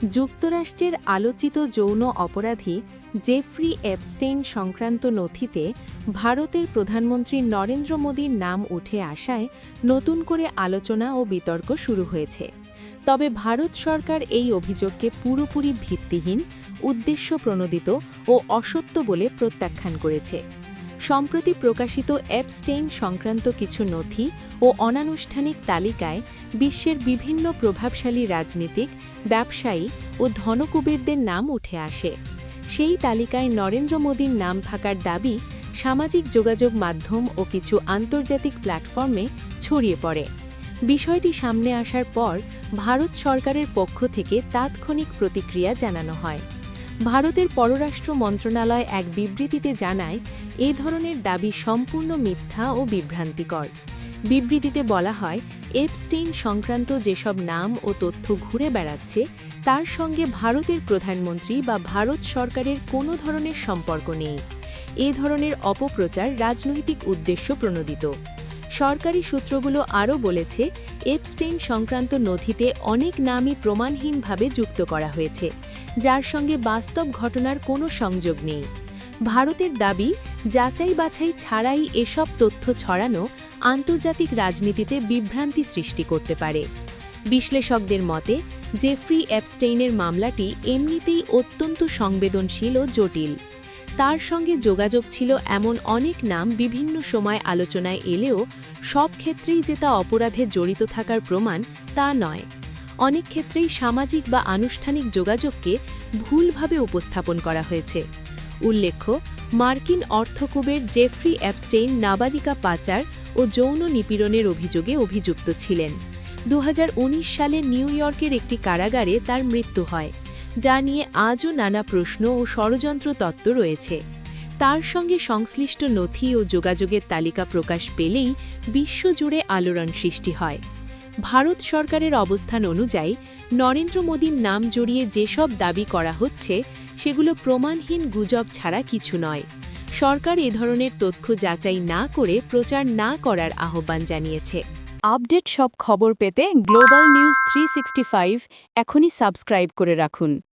যুক্তরাষ্ট্রের আলোচিত যৌন অপরাধী জেফ্রি এপস্টেইন সংক্রান্ত নথিতে ভারতের প্রধানমন্ত্রী নরেন্দ্র মোদীর নাম উঠে আসায় নতুন করে আলোচনা ও বিতর্ক শুরু হয়েছে। তবে ভারত সরকার এই অভিযোগকে পুরোপুরি ভিত্তিহীন, উদ্দেশ্যপ্রণোদিত ও অসত্য বলে প্রত্যাখ্যান করেছে। সম্প্রতি প্রকাশিত এপস্টেইন সংক্রান্ত কিছু নথি ও অনানুষ্ঠানিক তালিকায় বিশ্বের বিভিন্ন প্রভাবশালী রাজনীতিক, ব্যবসায়ী ও ধনকুবেরদের নাম উঠে আসে। সেই তালিকায় নরেন্দ্র মোদীর নাম থাকার দাবি সামাজিক যোগাযোগ মাধ্যম ও কিছু আন্তর্জাতিক প্ল্যাটফর্মে ছড়িয়ে পড়ে। বিষয়টি সামনে আসার পর ভারত সরকারের পক্ষ থেকে তাৎক্ষণিক প্রতিক্রিয়া জানানো হয়। ভারতের পররাষ্ট্র মন্ত্রণালয় এক বিবৃতিতে জানায়, এই ধরনের দাবি সম্পূর্ণ মিথ্যা ও বিভ্রান্তিকর। বিবৃতিতে বলা হয়, এপস্টেইন সংক্রান্ত যেসব নাম ও তথ্য ঘুরে বেড়াচ্ছে তার সঙ্গে ভারতের প্রধানমন্ত্রী বা ভারত সরকারের কোনো ধরনের সম্পর্ক নেই। এ ধরনের অপপ্রচার রাজনৈতিক উদ্দেশ্য প্রণোদিত। সরকারি সূত্রগুলো আরও বলেছে, এপস্টেইন সংক্রান্ত নথিতে অনেক নামই প্রমাণহীনভাবে যুক্ত করা হয়েছে, যার সঙ্গে বাস্তব ঘটনার কোনো সংযোগ নেই। ভারতের দাবি, যাচাই বাছাই ছাড়াই এসব তথ্য ছড়ানো আন্তর্জাতিক রাজনীতিতে বিভ্রান্তি সৃষ্টি করতে পারে। বিশ্লেষকদের মতে, জেফ্রি এপস্টেইনের মামলাটি এমনিতেই অত্যন্ত সংবেদনশীল ও জটিল। তার সঙ্গে যোগাযোগ ছিল এমন অনেক নাম বিভিন্ন সময় আলোচনায় এলেও সব ক্ষেত্রেই যে তা অপরাধে জড়িত থাকার প্রমাণ তা নয়। অনেক ক্ষেত্রেই সামাজিক বা আনুষ্ঠানিক যোগাযোগকে ভুলভাবে উপস্থাপন করা হয়েছে। উল্লেখ্য, মার্কিন অর্থকুবের জেফ্রি এপস্টেইন নাবালিকা পাচার ও যৌন নিপীড়নের অভিযোগে অভিযুক্ত ছিলেন। 2019 সালে নিউ ইয়র্কের একটি কারাগারে তার মৃত্যু হয়, যা নিয়ে আজও নানা প্রশ্ন ও ষড়যন্ত্র তত্ত্ব রয়েছে। তার সঙ্গে সংশ্লিষ্ট নথি ও যোগাযোগের তালিকা প্রকাশ পেলেই বিশ্বজুড়ে আলোড়ন সৃষ্টি হয়। ভারত সরকারের অবস্থান অনুযায়ী নরেন্দ্র মোদীর নাম জড়িয়ে যেসব দাবি করা হচ্ছে সেগুলো প্রমাণহীন গুজব ছাড়া কিছু নয়। সরকার এ ধরনের তথ্য যাচাই না করে প্রচার না করার আহ্বান জানিয়েছে। আপডেট সব খবর পেতে গ্লোবাল নিউজ 365 এখনই সাবস্ক্রাইব করে রাখুন।